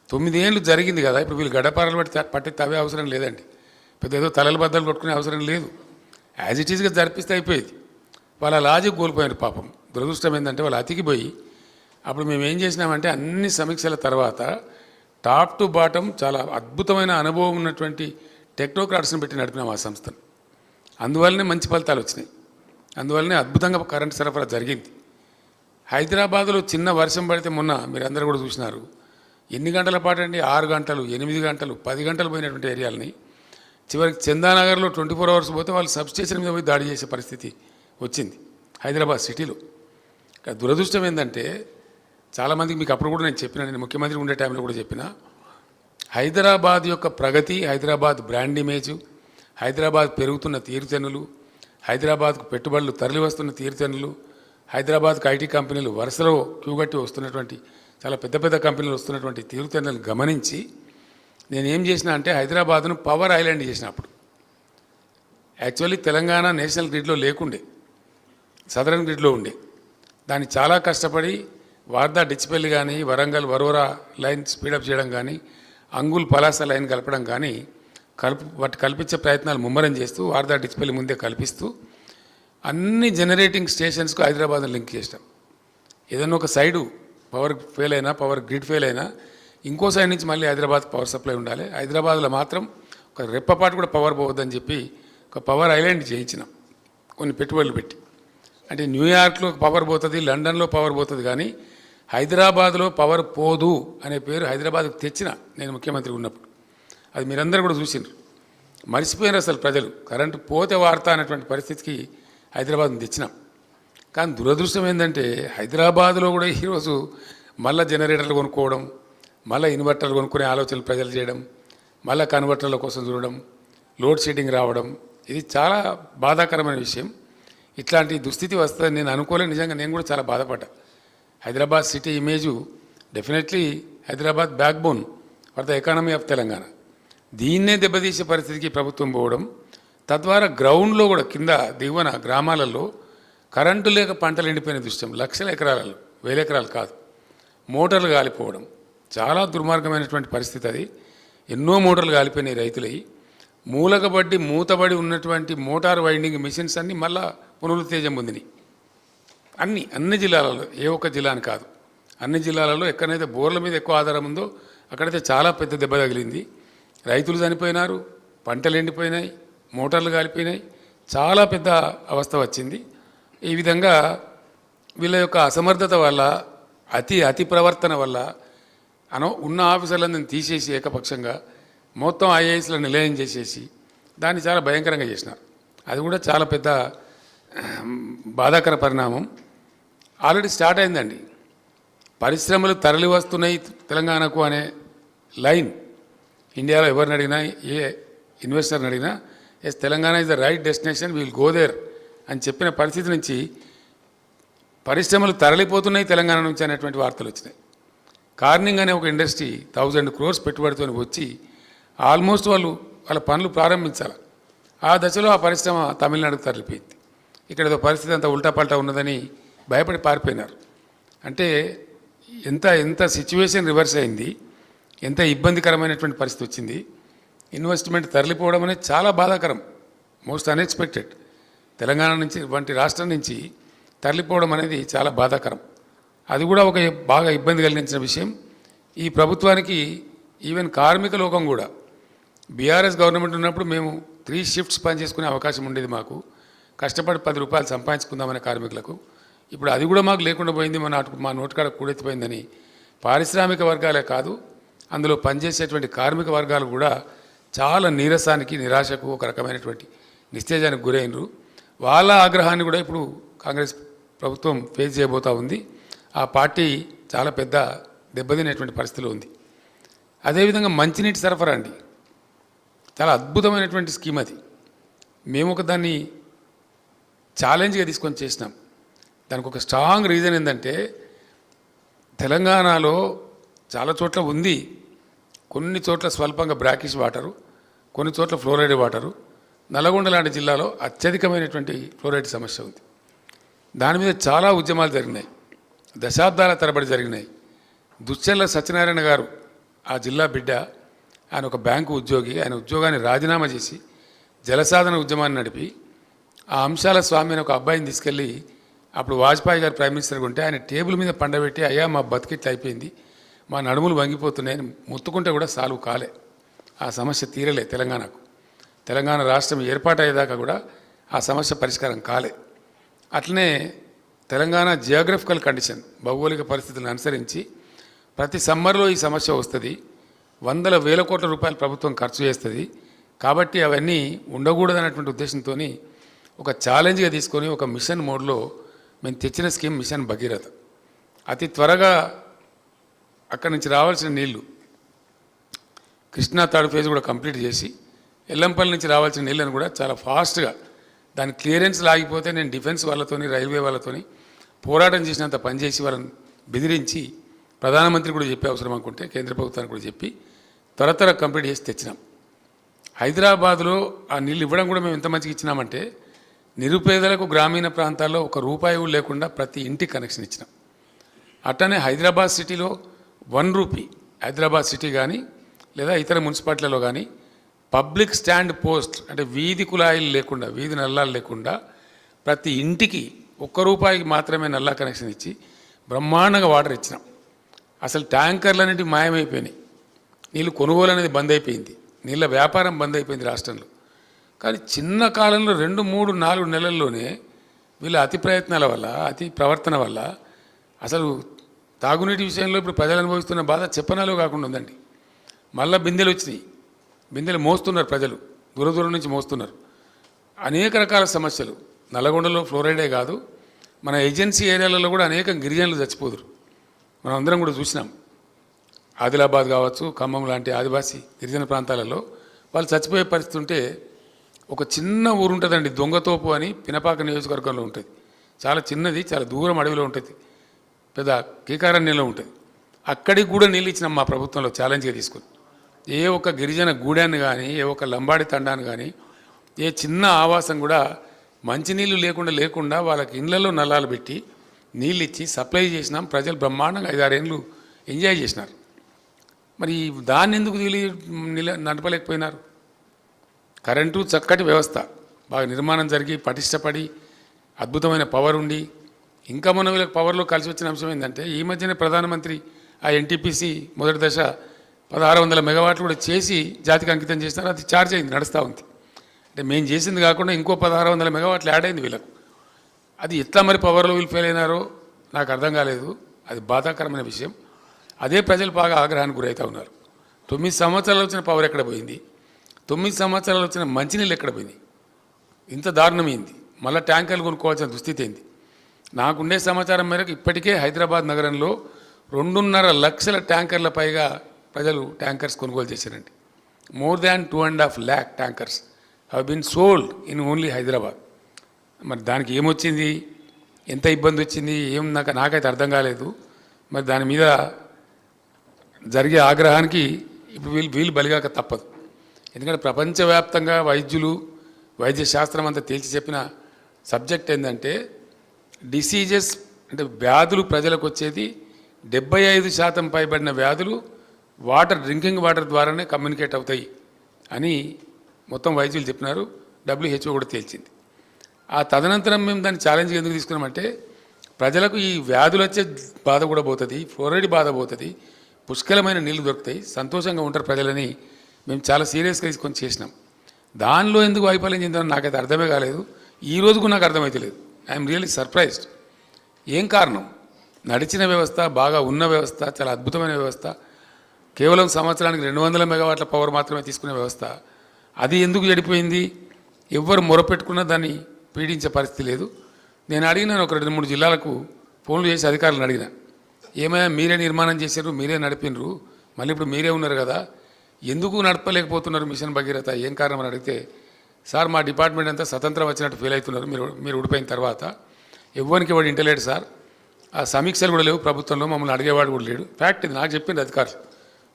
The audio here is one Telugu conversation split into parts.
9 ఏళ్ళు జరిగింది కదా, ఇప్పుడు వీళ్ళు గడ్డపారలు పట్టి తవ్వే అవసరం లేదండి, పెద్ద ఏదో తలల బద్దలు కొట్టుకునే అవసరం లేదు. యాజ్ ఇట్ ఈస్గా జరిపిస్తే అయిపోయేది. వాళ్ళ లాజిక్ కోల్పోయారు పాపం. దురదృష్టం ఏంటంటే వాళ్ళు అతికిపోయి, అప్పుడు మేము ఏం చేసినామంటే అన్ని సమీక్షల తర్వాత టాప్ టు బాటం చాలా అద్భుతమైన అనుభవం ఉన్నటువంటి టెక్నోక్రాట్స్ని పెట్టి నడిపినాం ఆ సంస్థను. అందువల్లనే మంచి ఫలితాలు వచ్చినాయి, అందువల్లనే అద్భుతంగా కరెంటు సరఫరా జరిగింది. హైదరాబాద్లో చిన్న వర్షం పడితే మొన్న మీరందరూ కూడా చూసినారు, ఎన్ని గంటల పాటు అండి, 6 గంటలు 8 గంటలు 10 గంటలు పోయినటువంటి ఏరియాలని చివరికి చందానగర్లో 24 అవర్స్ పోతే వాళ్ళు సబ్స్టేషన్ మీద పోయి దాడి చేసే పరిస్థితి వచ్చింది హైదరాబాద్ సిటీలో. దురదృష్టం ఏంటంటే చాలామందికి మీకు అప్పుడు కూడా నేను చెప్పిన, నేను ముఖ్యమంత్రి ఉండే టైంలో కూడా చెప్పిన, హైదరాబాద్ యొక్క ప్రగతి, హైదరాబాద్ బ్రాండ్ ఇమేజు, హైదరాబాద్ పెరుగుతున్న తీరుతెన్నులు, హైదరాబాద్కు పెట్టుబడులు తరలి వస్తున్న తీరుతెన్నులు, హైదరాబాద్కు ఐటీ కంపెనీలు వరుసలో క్యూగట్టి వస్తున్నటువంటి చాలా పెద్ద పెద్ద కంపెనీలు వస్తున్నటువంటి తీరుతెన్నులను గమనించి నేనేం చేసిన అంటే హైదరాబాద్ను పవర్ ఐలాండ్ చేసిన. అప్పుడు యాక్చువల్లీ తెలంగాణ నేషనల్ గ్రిడ్లో లేకుండే, సదరన్ గ్రిడ్లో ఉండే. దాన్ని చాలా కష్టపడి వార్దా డిచ్పల్లి కానీ, వరంగల్ వరోరా లైన్ స్పీడప్ చేయడం కానీ, అంగుల్ పలాస లైన్ కలపడం కానీ వాటి కల్పించే ప్రయత్నాలు ముమ్మరం చేస్తూ వార్దా డిచ్పల్లి ముందే కల్పిస్తూ అన్ని జనరేటింగ్ స్టేషన్స్కు హైదరాబాద్ను లింక్ చేస్తాం. ఏదన్నా ఒక సైడు పవర్ ఫెయిల్ అయినా, పవర్ గ్రిడ్ ఫెయిల్ అయినా ఇంకో సైడ్ నుంచి మళ్ళీ హైదరాబాద్ పవర్ సప్లై ఉండాలి. హైదరాబాద్లో మాత్రం ఒక రెప్పపాటు కూడా పవర్ పోవద్దని చెప్పి ఒక పవర్ ఐలాండ్ చేయించినాం కొన్ని పెట్టుబడులు పెట్టి. అంటే న్యూయార్క్లో పవర్ పోతుంది, లండన్లో పవర్ పోతుంది, కానీ హైదరాబాద్లో పవర్ పోదు అనే పేరు హైదరాబాద్కు తెచ్చిన నేను ముఖ్యమంత్రి ఉన్నప్పుడు. అది మీరందరూ కూడా చూసినారు. మర్చిపోయినారు అసలు ప్రజలు, కరెంటు పోతే వార్త అనేటువంటి పరిస్థితికి హైదరాబాద్ని తెచ్చినాం. కానీ దురదృష్టం ఏంటంటే హైదరాబాద్లో కూడా ఈరోజు మళ్ళీ జనరేటర్లు కొనుక్కోవడం, మళ్ళీ ఇన్వర్టర్లు కొనుక్కునే ఆలోచనలు ప్రజలు చేయడం, మళ్ళీ కన్వర్టర్ల కోసం చూడడం, లోడ్ షెడ్డింగ్ రావడం, ఇది చాలా బాధాకరమైన విషయం. ఇట్లాంటి దుస్థితి వస్తుందని నేను అనుకోలేదు. నిజంగా నేను కూడా చాలా బాధపడ్డా. Hyderabad city image definitely Hyderabad backbone for the economy of Telangana. దీన్నే దెబ్బతీసే పరిస్థితికి ప్రభుత్వం పోవడం, తద్వారా గ్రౌండ్లో కూడా కింద దిగువన గ్రామాలలో కరెంటు లేక పంటలు ఎండిపోయిన దృశ్యం, లక్షల ఎకరాలలో, 1000 ఎకరాలు కాదు, మోటార్లు కాలిపోవడం చాలా దుర్మార్గమైనటువంటి పరిస్థితి. అది ఎన్నో మోటార్లు కాలిపోయినాయి రైతులవి. మూలకబడి మూతబడి ఉన్నటువంటి మోటార్ వైండింగ్ మిషన్స్ అన్నీ మళ్ళా పునరుత్తేజం పొందినాయి. అన్ని జిల్లాలలో, ఏ ఒక్క జిల్లా అని కాదు, అన్ని జిల్లాలలో ఎక్కడైతే బోర్ల మీద ఎక్కువ ఆధారం ఉందో అక్కడైతే చాలా పెద్ద దెబ్బ తగిలింది. రైతులు చనిపోయినారు, పంటలు ఎండిపోయినాయి, మోటార్లు కాలిపోయినాయి, చాలా పెద్ద అవస్థ వచ్చింది. ఈ విధంగా వీళ్ళ యొక్క అసమర్థత వల్ల, అతి ప్రవర్తన వల్ల ఉన్న ఆఫీసర్లందరినీ తీసేసి ఏకపక్షంగా మొత్తం ఐఏఎస్లో నిలయం చేసేసి దాన్ని చాలా భయంకరంగా చేసినారు. అది కూడా చాలా పెద్ద బాధాకర పరిణామం. ఆల్రెడీ స్టార్ట్ అయిందండి. పరిశ్రమలు తరలి వస్తున్నాయి తెలంగాణకు అనే లైన్ ఇండియాలో ఎవరిని అడిగినా, ఏ ఇన్వెస్టర్ని అడిగినా, yes Telangana is the right destination, will go there అని చెప్పిన పరిస్థితి నుంచి పరిశ్రమలు తరలిపోతున్నాయి తెలంగాణ నుంచి అనేటువంటి వార్తలు వచ్చినాయి. కార్నింగ్ అనే ఒక ఇండస్ట్రీ 1000 crores పెట్టుబడితో వచ్చి ఆల్మోస్ట్ వాళ్ళ పనులు ప్రారంభించాలి. ఆ దశలో ఆ పరిశ్రమ తమిళనాడుకు తరలిపోయింది. ఇక్కడ పరిస్థితి అంతా ఉల్టాపల్టా ఉన్నదని భయపడి పారిపోయినారు. అంటే ఎంత సిచ్యువేషన్ రివర్స్ అయింది, ఎంత ఇబ్బందికరమైనటువంటి పరిస్థితి వచ్చింది. ఇన్వెస్ట్మెంట్ తరలిపోవడం అనేది చాలా బాధాకరం, మోస్ట్ అన్ఎక్స్పెక్టెడ్. తెలంగాణ నుంచి వంటి రాష్ట్రం నుంచి తరలిపోవడం అనేది చాలా బాధాకరం. అది కూడా ఒక బాగా ఇబ్బంది కలిగించిన విషయం. ఈ ప్రభుత్వానికి ఈవెన్ కార్మిక లోకం కూడా, బీఆర్ఎస్ గవర్నమెంట్ ఉన్నప్పుడు మేము 3 shifts పనిచేసుకునే అవకాశం ఉండేది మాకు, కష్టపడి 10 రూపాయలు సంపాదించుకుందామనే కార్మికులకు. ఇప్పుడు అది కూడా మాకు లేకుండా పోయింది. మా నోటికాడ కూడెత్తిపోయిందని పారిశ్రామిక వర్గాలే కాదు, అందులో పనిచేసేటువంటి కార్మిక వర్గాలు కూడా చాలా నీరసానికి, నిరాశకు, ఒక రకమైనటువంటి నిస్తేజానికి గురైనరు. వాళ్ళ ఆగ్రహాన్ని కూడా ఇప్పుడు కాంగ్రెస్ ప్రభుత్వం ఫేస్ చేయబోతూ ఉంది. ఆ పార్టీ చాలా పెద్ద దెబ్బతినేటువంటి పరిస్థితిలో ఉంది. అదేవిధంగా మంచినీటి సరఫరా అండి, చాలా అద్భుతమైనటువంటి స్కీమ్ అది. మేము దాన్ని ఛాలెంజ్గా తీసుకొని చేసినాం. దానికి ఒక స్ట్రాంగ్ రీజన్ ఏంటంటే తెలంగాణలో చాలా చోట్ల ఉంది, కొన్ని చోట్ల స్వల్పంగా బ్రాకిష్ వాటరు, కొన్ని చోట్ల ఫ్లోరైడ్ వాటరు. నల్గొండ లాంటి జిల్లాలో అత్యధికమైనటువంటి ఫ్లోరైడ్ సమస్య ఉంది. దాని మీద చాలా ఉద్యమాలు జరిగినాయి, దశాబ్దాల తరబడి జరిగినాయి. దుశ్చర్ల సత్యనారాయణ గారు ఆ జిల్లా బిడ్డ, ఆయన ఒక బ్యాంకు ఉద్యోగి. ఆయన ఉద్యోగాన్ని రాజీనామా చేసి జలసాధన ఉద్యమాన్ని నడిపి ఆ అంశాల స్వామి అని ఒక అబ్బాయిని తీసుకెళ్ళి అప్పుడు వాజ్పేయి గారు ప్రైమ్ మినిస్టర్గా ఉంటే ఆయన టేబుల్ మీద పండబెట్టి, అయ్యా మా బతికిట్లు అయిపోయింది, మా నడుములు వంగిపోతున్నాయని మొత్తుకుంటే కూడా సాల్వ్ కాలే. ఆ సమస్య తీరలే తెలంగాణకు. తెలంగాణ రాష్ట్రం ఏర్పాటయ్యేదాకా కూడా ఆ సమస్య పరిష్కారం కాలే. అట్లనే తెలంగాణ జియోగ్రఫికల్ కండిషన్, భౌగోళిక పరిస్థితులను అనుసరించి ప్రతి సమ్మర్లో ఈ సమస్య వస్తుంది. వందల వేల కోట్ల రూపాయలు ప్రభుత్వం ఖర్చు చేస్తుంది. కాబట్టి అవన్నీ ఉండకూడదన్నటువంటి ఉద్దేశంతో ఒక ఛాలెంజ్గా తీసుకొని ఒక మిషన్ మోడ్లో మేము తెచ్చిన స్కీమ్ మిషన్ భగీరథ. అతి త్వరగా అక్కడి నుంచి రావాల్సిన నీళ్లు కృష్ణా థర్డ్ ఫేజ్ కూడా కంప్లీట్ చేసి ఎల్లంపల్లి నుంచి రావాల్సిన నీళ్ళని కూడా చాలా ఫాస్ట్గా, దాని క్లియరెన్స్ లాగిపోతే నేను డిఫెన్స్ వాళ్ళతోని రైల్వే వాళ్ళతోని పోరాటం చేసినంత పనిచేసి వాళ్ళని బెదిరించి ప్రధానమంత్రి కూడా చెప్పే అవసరం అనుకుంటే కేంద్ర ప్రభుత్వానికి కూడా చెప్పి త్వర కంప్లీట్ చేసి తెచ్చినాం. హైదరాబాద్లో ఆ నీళ్ళు ఇవ్వడం కూడా మేము ఎంత మంచిగా ఇచ్చినామంటే నిరుపేదలకు గ్రామీణ ప్రాంతాల్లో ₹1 కూడా లేకుండా ప్రతి ఇంటికి కనెక్షన్ ఇచ్చినాం. అట్టనే హైదరాబాద్ సిటీలో ₹1 హైదరాబాద్ సిటీ కానీ లేదా ఇతర మున్సిపాలిటీలలో కానీ పబ్లిక్ స్టాండ్ పోస్ట్ అంటే వీధి కుళాయిలు లేకుండా, వీధి నల్లాలు లేకుండా ప్రతి ఇంటికి ₹1 మాత్రమే నల్లా కనెక్షన్ ఇచ్చి బ్రహ్మాండంగా వాటర్ ఇచ్చినాం. అసలు ట్యాంకర్లన్నింటికి మాయమైపోయినాయి. నీళ్ళు కొనుగోలు అనేది బంద్ అయిపోయింది. నీళ్ళ వ్యాపారం బంద్ అయిపోయింది రాష్ట్రంలో. కానీ చిన్న కాలంలో 2, 3, 4 నెలల్లోనే వీళ్ళ అతి ప్రయత్నాల వల్ల, అతి ప్రవర్తన వల్ల అసలు తాగునీటి విషయంలో ఇప్పుడు ప్రజలు అనుభవిస్తున్న బాధ చెప్పనాలో కాకుండా ఉందండి. మళ్ళీ బిందెలు వచ్చినాయి, బిందెలు మోస్తున్నారు ప్రజలు, దూరం నుంచి మోస్తున్నారు. అనేక రకాల సమస్యలు. నల్లగొండలో ఫ్లోరైడే కాదు, మన ఏజెన్సీ ఏరియాలలో కూడా అనేక గిరిజనులు చచ్చిపోదురు. మనం అందరం కూడా చూసినాం. ఆదిలాబాద్ కావచ్చు, ఖమ్మం లాంటి ఆదివాసీ గిరిజన ప్రాంతాలలో వాళ్ళు చచ్చిపోయే పరిస్థితి ఉంటే ఒక చిన్న ఊరు ఉంటుందండి, దొంగతోపు అని, పినపాక నియోజకవర్గంలో ఉంటుంది. చాలా చిన్నది, చాలా దూరం అడవిలో ఉంటుంది, పెద్ద కీకారణ్యంలో ఉంటుంది. అక్కడికి కూడా నీళ్ళు ఇచ్చినాం మా ప్రభుత్వంలో ఛాలెంజ్గా తీసుకుని. ఏ ఒక్క గిరిజన గూడాన్ని కానీ, ఏ ఒక్క లంబాడి తండాన్ని కానీ, ఏ చిన్న ఆవాసం కూడా మంచినీళ్ళు లేకుండా వాళ్ళకి ఇళ్లలో నల్లాలు పెట్టి నీళ్ళు ఇచ్చి సప్లై చేసినాం. ప్రజలు బ్రహ్మాండంగా 5-6 ఏళ్ళు ఎంజాయ్ చేసినారు. మరి దాన్ని ఎందుకు నడపలేకపోయినారు? కరెంటు చక్కటి వ్యవస్థ, బాగా నిర్మాణం జరిగి పటిష్టపడి అద్భుతమైన పవర్ ఉండి, ఇంకా మన వీళ్ళకి పవర్లో కలిసి వచ్చిన అంశం ఏంటంటే ఈ మధ్యనే ప్రధానమంత్రి ఆ ఎన్టీపీసీ మొదటి దశ 1600 మెగావాట్లు కూడా చేసి జాతికి అంకితం చేసినారు. అది ఛార్జ్ అయింది, నడుస్తూ ఉంది. అంటే మేము చేసింది కాకుండా ఇంకో 1600 మెగావాట్లు యాడ్ అయింది వీళ్ళకు. అది ఎట్లా మరి పవర్లో వీళ్ళు ఫెయిల్ అయినారో నాకు అర్థం కాలేదు. అది బాధాకరమైన విషయం. అదే ప్రజలు బాగా ఆగ్రహానికి గురవుతూ ఉన్నారు. 9 సంవత్సరాలు వచ్చిన పవర్ ఎక్కడ పోయింది? 9 సంవత్సరాలు వచ్చిన మంచినీళ్ళు ఎక్కడ పోయింది? ఇంత దారుణమైంది. మళ్ళీ ట్యాంకర్లు కొనుక్కోవాల్సిన దుస్థితి ఏంది? నాకుండే సమాచారం మేరకు ఇప్పటికే హైదరాబాద్ నగరంలో 2.5 లక్షల ట్యాంకర్ల పైగా ప్రజలు ట్యాంకర్స్ కొనుగోలు చేశారండి. More than 2.5 lakh tankers have been sold in only Hyderabad. మరి దానికి ఏమొచ్చింది, ఎంత ఇబ్బంది వచ్చింది, ఏం నాకైతే అర్థం కాలేదు. మరి దాని మీద జరిగే ఆగ్రహానికి ఇప్పుడు వీళ్ళు బలిగాక తప్పదు. ఎందుకంటే ప్రపంచవ్యాప్తంగా వైద్యులు, వైద్య శాస్త్రం అంతా తేల్చి చెప్పిన సబ్జెక్ట్ ఏంటంటే డిసీజెస్ అంటే వ్యాధులు ప్రజలకు వచ్చేది 75% పైబడిన వ్యాధులు డ్రింకింగ్ వాటర్ ద్వారానే కమ్యూనికేట్ అవుతాయి అని మొత్తం వైద్యులు చెప్పినారు. WHO కూడా తేల్చింది. ఆ తదనంతరం మేము దాన్ని ఛాలెంజ్గా ఎందుకు తీసుకున్నామంటే ప్రజలకు ఈ వ్యాధులు వచ్చే బాధ కూడా పోతుంది, ఫ్లోరైడ్ బాధ పోతుంది, పుష్కలమైన నీళ్లు దొరుకుతాయి, సంతోషంగా ఉంటారు ప్రజలని మేము చాలా సీరియస్గా తీసుకొని చేసినాం. దానిలో ఎందుకు వైఫల్యం చెందామని నాకైతే అర్థమే కాలేదు. ఈ రోజుకు నాకు అర్థమైతే లేదు. I'm really surprised. ఏం కారణం? నడిచిన వ్యవస్థ, బాగా ఉన్న వ్యవస్థ, చాలా అద్భుతమైన వ్యవస్థ, కేవలం సంవత్సరానికి 200 మెగావాట్ల పవర్ మాత్రమే తీసుకునే వ్యవస్థ, అది ఎందుకు చెడిపోయింది? ఎవ్వరు మొరపెట్టుకున్నా దాన్ని పీడించే పరిస్థితి లేదు. నేను అడిగినాను, ఒక 2-3 జిల్లాలకు ఫోన్లు చేసి అధికారులను అడిగిన, ఏమైనా మీరే నిర్మాణం చేశారు, మీరే నడిపినరు, మళ్ళీ ఇప్పుడు మీరే ఉన్నారు కదా, ఎందుకు నడపలేకపోతున్నారు మిషన్ భగీరథ, ఏం కారణం అని అడిగితే, సార్ మా డిపార్ట్మెంట్ అంతా స్వతంత్రం వచ్చినట్టు ఫీల్ అవుతున్నారు మీరు ఊడిపోయిన తర్వాత, ఎవరికి వాడు ఇంటలేడు సార్, ఆ సమీక్షలు కూడా లేవు ప్రభుత్వంలో, మమ్మల్ని అడిగేవాడు కూడా లేడు. ఫ్యాక్ట్ ఇది, నాకు చెప్పింది అధికారులు.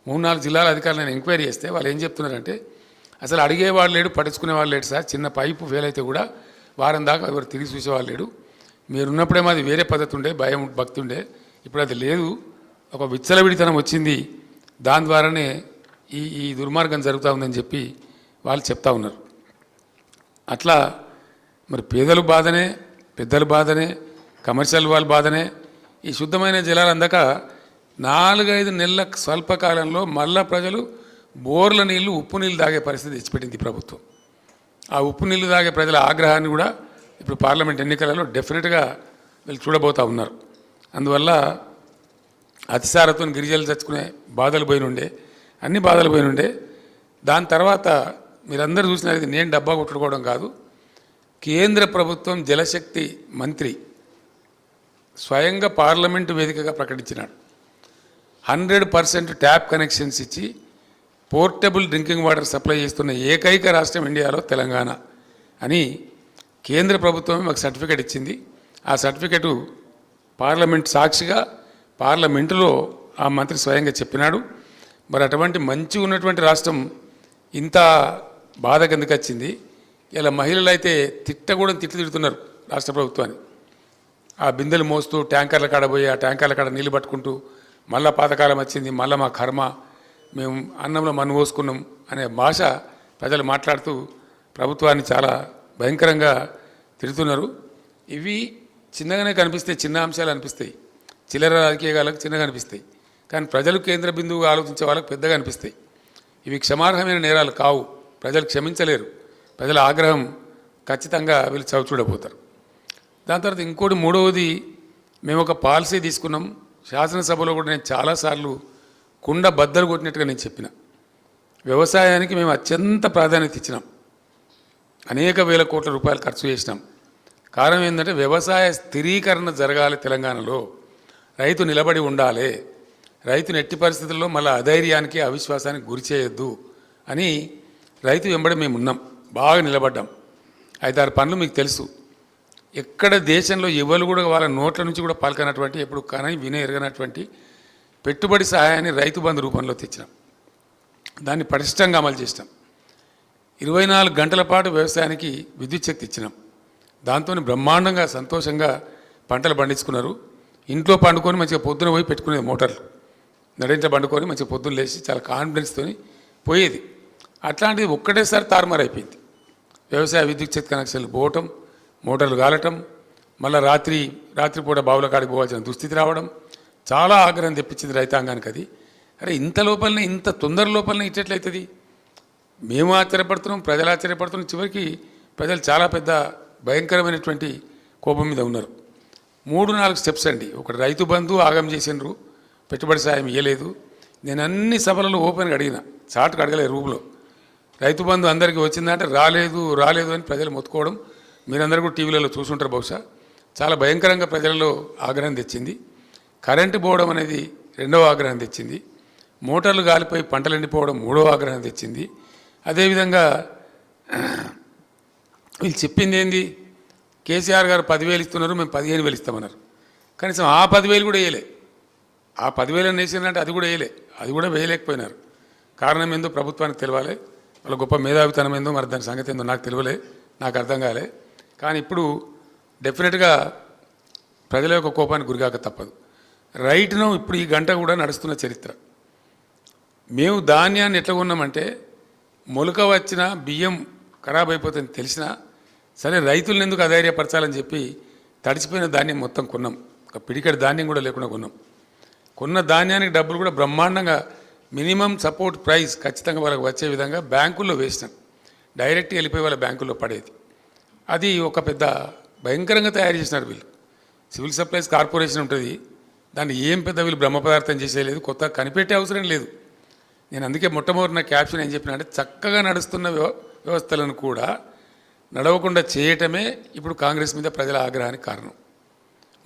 3-4 జిల్లాల అధికారులు నేను ఎంక్వైరీ చేస్తే వాళ్ళు ఏం చెప్తున్నారంటే అసలు అడిగేవాడు లేడు, పట్టించుకునేవాళ్ళు లేడు సార్, చిన్న పైపు ఫెయిల్ అయితే కూడా వారం దాకా ఎవరు తిరిగి చూసేవాళ్ళు లేడు, మీరున్నప్పుడేమో అది వేరే పద్ధతి ఉండే, భయం భక్తి ఉండే, ఇప్పుడు అది లేదు, ఒక విచ్చలవిడితనం వచ్చింది, దాని ద్వారానే ఈ దుర్మార్గం జరుగుతూ ఉందని చెప్పి వాళ్ళు చెప్తా ఉన్నారు. అట్లా మరి పేదలు బాధనే, పెద్దల బాధనే, కమర్షియల్ వాళ్ళ బాధనే. ఈ శుద్ధమైన జలాలు అందక 4-5 నెలల స్వల్పకాలంలో మళ్ళా ప్రజలు బోర్ల నీళ్లు, ఉప్పు నీళ్ళు తాగే పరిస్థితి తెచ్చిపెట్టింది ప్రభుత్వం. ఆ ఉప్పు నీళ్లు తాగే ప్రజల ఆగ్రహాన్ని కూడా ఇప్పుడు పార్లమెంట్ ఎన్నికలలో డెఫినెట్గా వీళ్ళు చూడబోతూ ఉన్నారు. అందువల్ల అతిసారతో గిరిజలు చచ్చుకునే బాధలు పోయినుండే, అన్ని బాధలు పోయినుండే. దాని తర్వాత మీరందరూ చూసినది నేను డబ్బా కొట్టుకోవడం కాదు, కేంద్ర ప్రభుత్వం జలశక్తి మంత్రి స్వయంగా పార్లమెంటు వేదికగా ప్రకటించినాడు. 100% ట్యాప్ కనెక్షన్స్ ఇచ్చి పోర్టబుల్ డ్రింకింగ్ వాటర్ సప్లై చేస్తున్న ఏకైక రాష్ట్రం ఇండియాలో తెలంగాణ అని కేంద్ర ప్రభుత్వమే మాకు సర్టిఫికేట్ ఇచ్చింది. ఆ సర్టిఫికేటు పార్లమెంట్ సాక్షిగా పార్లమెంటులో ఆ మంత్రి స్వయంగా చెప్పినాడు. మరి అటువంటి మంచి ఉన్నటువంటి రాష్ట్రం ఇంత బాధ కిందకి వచ్చింది. ఇలా మహిళలు అయితే తిడుతున్నారు రాష్ట్ర ప్రభుత్వాన్ని. ఆ బిందెలు మోస్తూ ట్యాంకర్ల కాడ పోయి ఆ ట్యాంకర్ల కాడ నీళ్ళు పట్టుకుంటూ మళ్ళా పాతకాలం వచ్చింది, మళ్ళీ మా కర్మ, మేము అన్నంలో మన్ను పోసుకున్నాం అనే భాష ప్రజలు మాట్లాడుతూ ప్రభుత్వాన్ని చాలా భయంకరంగా తిడుతున్నారు. ఇవి చిన్నగానే కనిపిస్తాయి, చిన్న అంశాలు అనిపిస్తాయి, చిల్లర రాజకీయాలకు చిన్నగా అనిపిస్తాయి. కానీ ప్రజలు కేంద్ర బిందువుగా ఆలోచించే వాళ్ళకి పెద్దగా అనిపిస్తాయి. ఇవి క్షమార్హమైన నేరాలు కావు, ప్రజలు క్షమించలేరు. ప్రజల ఆగ్రహం ఖచ్చితంగా వీళ్ళు చూడబోతారు. దాని తర్వాత ఇంకోటి మూడవది, మేము ఒక పాలసీ తీసుకున్నాం. శాసనసభలో కూడా నేను చాలాసార్లు కుండ బద్దలు కొట్టినట్టుగా నేను చెప్పిన, వ్యవసాయానికి మేము అత్యంత ప్రాధాన్యత ఇచ్చినాం. అనేక వేల కోట్ల రూపాయలు ఖర్చు చేసినాం. కారణం ఏంటంటే వ్యవసాయ స్థిరీకరణ జరగాలి తెలంగాణలో, రైతు నిలబడి ఉండాలి, రైతుని ఎట్టి పరిస్థితుల్లో మళ్ళీ అధైర్యానికి అవిశ్వాసానికి గురి చేయొద్దు అని రైతు వెంబడి మేము ఉన్నాం, బాగా నిలబడ్డాం. 5-6 పనులు మీకు తెలుసు. ఎక్కడ దేశంలో ఎవరు కూడా వాళ్ళ నోట్ల నుంచి కూడా పలకనటువంటి, ఎప్పుడు కానీ ఎరగనటువంటి పెట్టుబడి సహాయాన్ని రైతు బంధు రూపంలో తెచ్చినాం. దాన్ని పటిష్టంగా అమలు చేసినాం. 24 గంటల పాటు వ్యవసాయానికి విద్యుత్ శక్తి ఇచ్చినాం. దాంతో బ్రహ్మాండంగా సంతోషంగా పంటలు పండించుకున్నారు. ఇంట్లో పండుకొని మంచిగా పొద్దున పోయి పెట్టుకునేది మోటార్లు, నడింట్లో పండుకొని మంచిగా పొద్దున్న లేచి చాలా కాన్ఫిడెన్స్తో పోయేది. అట్లాంటిది ఒక్కటేసారి తారుమారు అయిపోయింది. వ్యవసాయ విద్యుత్ శక్తి కనెక్షన్లు పోవటం, మోటార్లు కాలటం, మళ్ళీ రాత్రిపూట బావుల కాడికి పోవాల్సిన దుస్థితి రావడం చాలా ఆగ్రహం తెప్పించింది రైతాంగానికి. అది అరే ఇంత లోపలనే, ఇంత తొందర లోపలనే ఇచ్చేట్లయితుంది. మేము ఆశ్చర్యపడుతున్నాం, ప్రజలు ఆశ్చర్యపడుతున్నాం. చివరికి ప్రజలు చాలా పెద్ద భయంకరమైనటువంటి కోపం మీద ఉన్నారు. 3-4 స్టెప్స్ అండి. ఒకటి రైతు బంధు ఆగం చేసినారు, పెట్టుబడి సాయం ఇవ్వలేదు. నేను అన్ని సభలలో ఓపెన్గా అడిగిన, చాటుకు అడగలేదు రూపులో. రైతు బంధు అందరికీ వచ్చిందంటే రాలేదు అని ప్రజలు మొత్తుకోవడం మీరందరూ కూడా టీవీలలో చూసుంటారు బహుశా. చాలా భయంకరంగా ప్రజలలో ఆగ్రహం తెచ్చింది. కరెంటు పోవడం అనేది 2వ ఆగ్రహం తెచ్చింది. మోటార్లు గాలిపోయి పంటలు ఎండిపోవడం 3వ ఆగ్రహం తెచ్చింది. అదేవిధంగా వీళ్ళు చెప్పింది ఏంది, కేసీఆర్ గారు 10,000 ఇస్తున్నారు, మేము 15,000 ఇస్తామన్నారు. కనీసం ఆ 10,000 కూడా వేయలే. ఆ 10,000 వేసిందంటే అది కూడా వేయలే, అది కూడా వేయలేకపోయినారు. కారణం ఏందో ప్రభుత్వానికి తెలియాలి, వాళ్ళ గొప్ప మేధావితనం ఏందో, మరి దాని సంగతి ఏందో నాకు తెలియలే, నాకు అర్థం కాలే. కానీ ఇప్పుడు డెఫినెట్గా ప్రజల యొక్క కోపానికి గురికాక తప్పదు. రైట్ను ఇప్పుడు ఈ గంట కూడా నడుస్తున్న చరిత్ర. మేము ధాన్యాన్ని ఎట్లా కొన్నామంటే, మొలక వచ్చిన బియ్యం ఖరాబ్ అయిపోతుందని తెలిసినా సరే రైతులను ఎందుకు అధైర్యపరచాలని చెప్పి తడిచిపోయిన ధాన్యం మొత్తం కొన్నాం. ఒక పిడికడి ధాన్యం కూడా లేకుండా కొన్నాం. కొన్న ధాన్యానికి డబ్బులు కూడా బ్రహ్మాండంగా మినిమం సపోర్ట్ ప్రైస్ ఖచ్చితంగా వాళ్ళకి వచ్చే విధంగా బ్యాంకుల్లో వేసినాం. డైరెక్ట్గా వెళ్ళిపోయి వాళ్ళ బ్యాంకుల్లో పడేది. అది ఒక పెద్ద భయంకరంగా తయారు చేసినారు వీళ్ళు. సివిల్ సప్లైస్ కార్పొరేషన్ ఉంటుంది, దాన్ని ఏం పెద్ద వీళ్ళు బ్రహ్మ పదార్థం చేసేయలేదు, కొత్త కనిపెట్టే అవసరం లేదు. నేను అందుకే మొట్టమొదటి నా క్యాప్షన్ ఏం చెప్పినా అంటే, చక్కగా నడుస్తున్న వ్యవస్థలను కూడా నడవకుండా చేయటమే ఇప్పుడు కాంగ్రెస్ మీద ప్రజల ఆగ్రహానికి కారణం.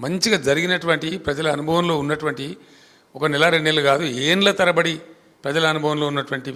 మంచిగా జరిగినటువంటి ప్రజల అనుభవంలో ఉన్నటువంటి 1 నెల 2 నెలలు కాదు, ఏండ్ల తరబడి ప్రజల అనుభవంలో ఉన్నటువంటి